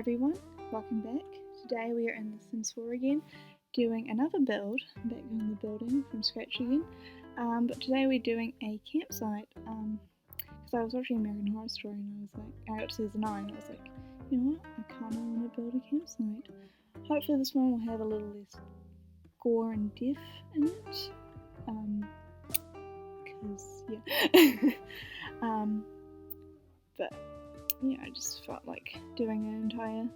everyone, welcome back. Today we are in The Sims 4 again, doing another build, back on the building from scratch again. But today we're doing a campsite, because I was watching American Horror Story and I was like, I got to season 9 and I was like, you know what, I kinda want to build a campsite. Hopefully this one will have a little less gore and death in it, because, yeah. But yeah, I just felt like doing an entire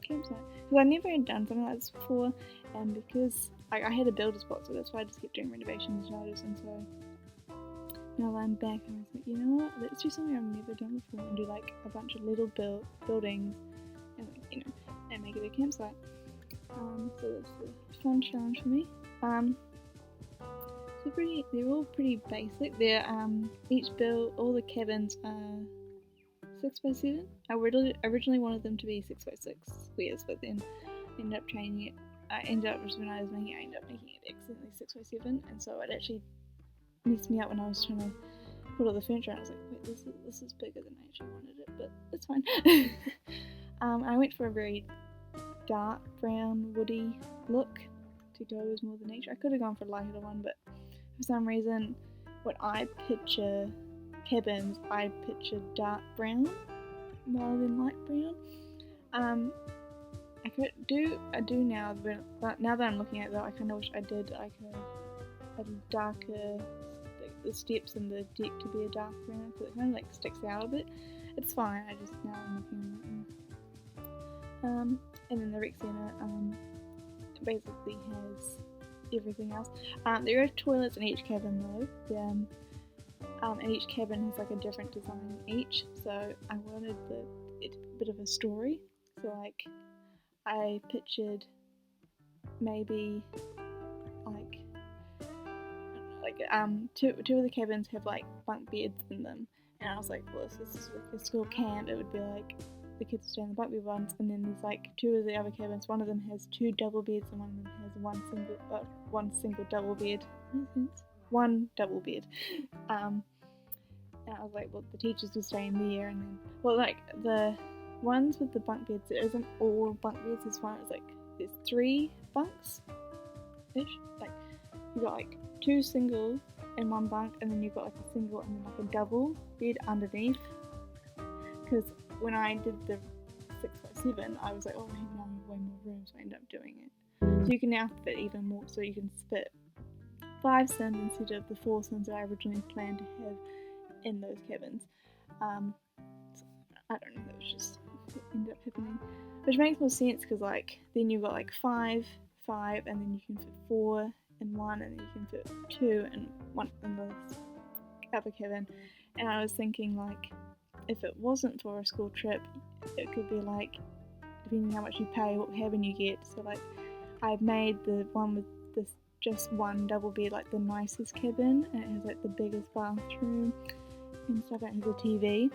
campsite because I never had done something like this before, and because I had a builder spot, so that's why I just kept doing renovations and shadows. And so now that I'm back, I was like, you know what, let's do something I've never done before and do like a bunch of little buildings and like, you know, and make it a campsite. So that's a fun challenge for me. So they're all pretty basic. They're each build, all the cabins are 6x7. I originally wanted them to be 6x6 squares, but then ended up changing it. I ended up making it accidentally 6x7, and so it actually messed me up when I was trying to put all the furniture on. I was like, wait, this is bigger than I actually wanted it, but it's fine. I went for a very dark brown woody look to go with more the nature. I could have gone for a lighter one, but for some reason when I picture cabins, I picture dark brown rather than light brown. I do now, but now that I'm looking at it, though, I kind of wish I did like a darker, like the steps and the deck to be a dark brown, because it kind of like sticks out a bit. It's fine. I just now I'm looking at it. And then the rec center basically has everything else. There are toilets in each cabin though. And each cabin has like a different design each, so I wanted a bit of a story. So like I pictured maybe two of the cabins have like bunk beds in them, and I was like, well, if this is like a school camp, it would be like the kids stay in the bunk bed ones, and then there's like two of the other cabins. One of them has 2 double beds, and one of them has one single double bed. One double bed. And I was like, well, the teachers will stay in there, and then, well, like the ones with the bunk beds, it isn't all bunk beds. This one is like there's 3 bunks ish. Like you got like 2 single in one bunk, and then you've got like a single and then like a double bed underneath. Because when I did the 6x7, I was like, oh, I have now way more room, so I ended up doing it. So you can now fit even more, so you can fit 5 Sims instead of the 4 Sims that I originally planned to have in those cabins. So I don't know, that was just what ended up happening, which makes more sense because like then you've got like 5, and then you can fit 4 in one, and then you can fit 2 in one in the other cabin. And I was thinking like if it wasn't for a school trip, it could be like depending how much you pay, what cabin you get. So like I made the one with this just one double bed like the nicest cabin, and it has like the biggest bathroom and stuff. It has a TV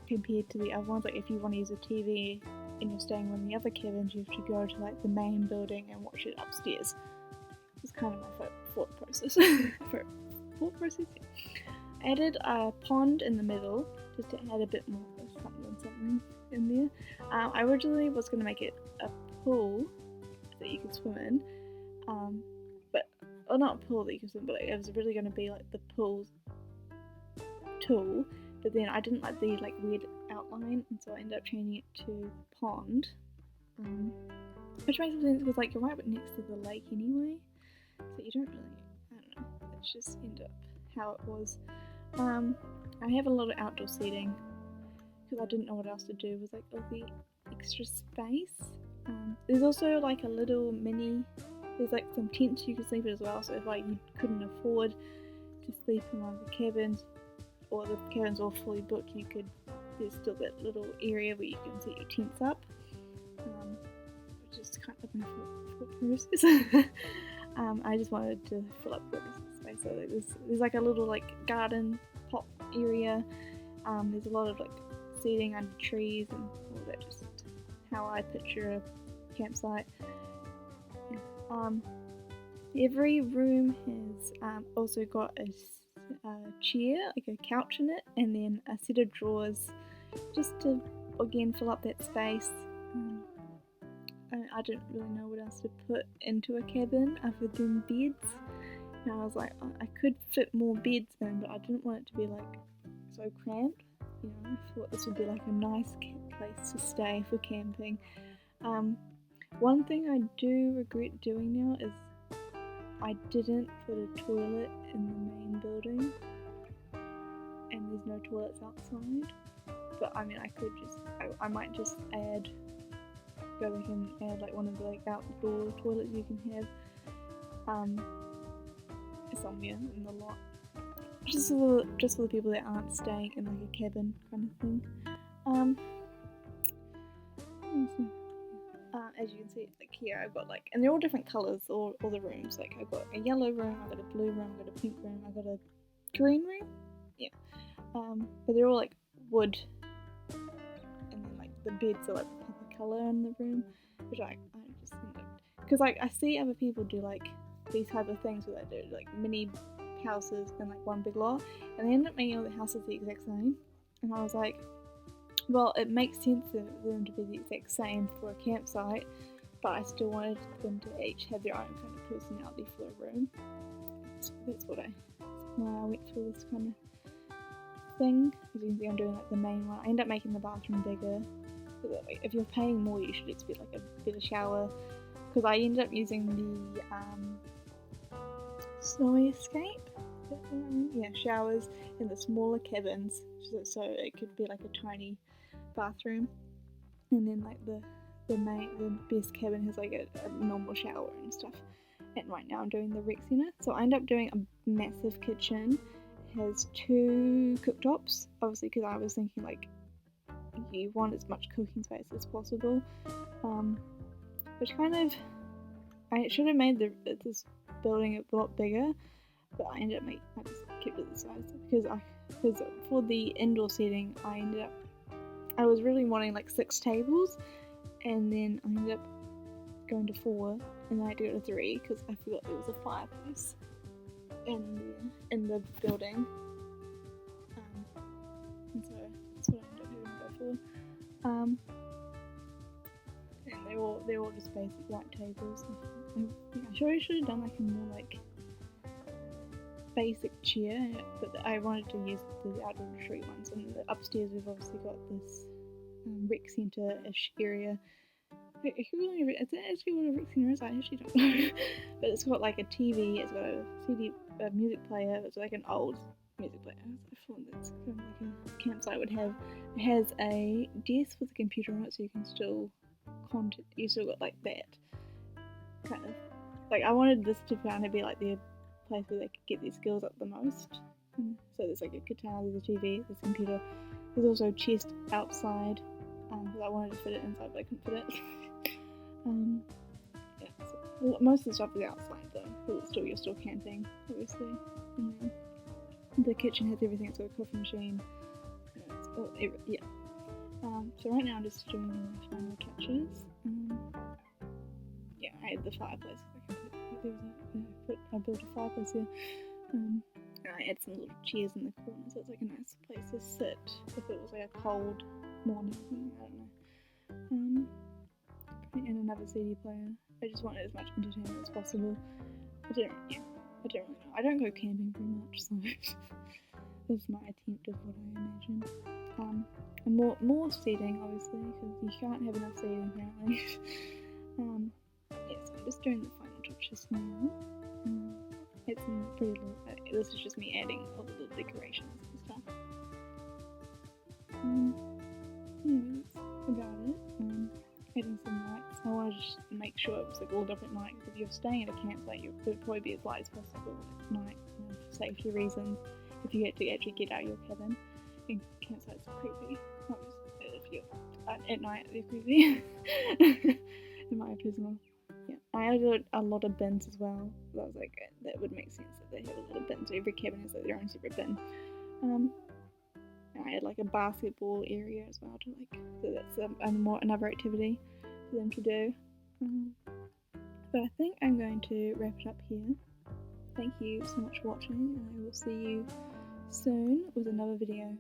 compared to the other ones. Like if you want to use a TV and you're staying in one of the other cabins, you have to go to like the main building and watch it upstairs. It's kind of my thought process. Yeah. I added a pond in the middle just to add a bit more of something in there. I originally was going to make it a pool that you could swim in, or not a pool that you could swim, but like, it was really going to be like the pool tool, but then I didn't like the like weird outline, and so I ended up changing it to pond, which makes sense because like you're right next to the lake anyway, so you don't really, I don't know, it's just ended up how it was. I have a lot of outdoor seating because I didn't know what else to do with like all the extra space. There's also like a little there's like some tents you can sleep in as well, so if like you couldn't afford to sleep in one of the cabins, or the cabins all fully booked, there's still that little area where you can set your tents up, which is kind of my thought process. I just wanted to fill up the space, so there's like a little like garden pot area. There's a lot of like seating under trees and all that, just how I picture a campsite. Every room has also got a chair, like a couch in it, and then a set of drawers just to again fill up that space. I didn't really know what else to put into a cabin other than beds. And I was like, oh, I could fit more beds in, but I didn't want it to be like so cramped. You know, I thought this would be like a nice place to stay for camping. One thing I do regret doing now is I didn't put a toilet in the main building, and there's no toilets outside. But I mean, I could just, I might just go back and add like one of the like outdoor toilets you can have somewhere in the lot, just for the people that aren't staying in like a cabin kind of thing. As you can see, like here I've got like, and they're all different colours, all the rooms. Like I've got a yellow room, I've got a blue room, I've got a pink room, I've got a green room. Yeah. But they're all like wood, and then like the beds are like the proper colour in the room, which I just think that, because like I see other people do like these type of things where they do like mini houses in like one big lot, and they end up making all the houses the exact same. And I was like, well, it makes sense for them to be the exact same for a campsite, but I still wanted them to each have their own kind of personality for a room. So that's why I went through this kind of thing. As you can see, I'm doing like the main one. I end up making the bathroom bigger, so that like, if you're paying more, you should expect like a better shower. Because I ended up using the Snowy Escape. Yeah, showers in the smaller cabins, so it could be like a tiny bathroom, and then like the best cabin has like a normal shower and stuff. And right now I'm doing the rec center, so I end up doing a massive kitchen. It has 2 cooktops, obviously, because I was thinking like you want as much cooking space as possible, which kind of, I should have made this building a lot bigger, but I ended up I just kept it the size because for the indoor seating I was really wanting like 6 tables, and then I ended up going to 4, and then I had to go to 3 because I forgot there was a fireplace in the building, and so that's what I ended up having to go for. And they're all just basic white tables. I sure I should have done like a more like basic chair, but I wanted to use the outdoor retreat ones. And upstairs we've obviously got this rec centre-ish area. Is it actually what a rec centre is? I actually don't know. But it's got like a TV, it's got a CD, a music player, it's like an old music player. I thought that's kind of like a campsite would have. It has a desk with a computer on it, so you can still you still got like that kind of, like I wanted this to kind of be like the place where they could get their skills up the most. So there's like a guitar, there's a TV, there's a computer, there's also a chest outside, because I wanted to fit it inside but I couldn't fit it. Yeah, so most of the stuff is outside though, because you're still camping, obviously. And then the kitchen has everything, it's got a coffee machine, yeah. So right now I'm just doing my final touches. Yeah, I had the fireplace. I built a fireplace here. And I had some little chairs in the corner, so it's like a nice place to sit if it was like a cold morning. I don't know. And another CD player. I just wanted as much entertainment as possible. I don't really know. I don't go camping very much, so this is my attempt of what I imagine. And more seating, obviously, because you can't have enough seating apparently. Yeah, so I'm just doing the final touches now. It's pretty little. This is just me adding all the little decorations and stuff. Yeah, that's about it. Adding some lights. I wanted to just make sure it was like all different lights. If you're staying at a campsite, it would probably be as light as possible at night, for safety reasons. If you had to actually get out of your cabin, and campsites are creepy. If you're at night, they're creepy. In my personal. Yeah, I added a lot of bins as well. So I was like, that would make sense that they have a lot of bins. So every cabin has like their own separate bin. And I had like a basketball area as well to like, so that's another activity for them to do. But I think I'm going to wrap it up here. Thank you so much for watching, and I will see you soon with another video.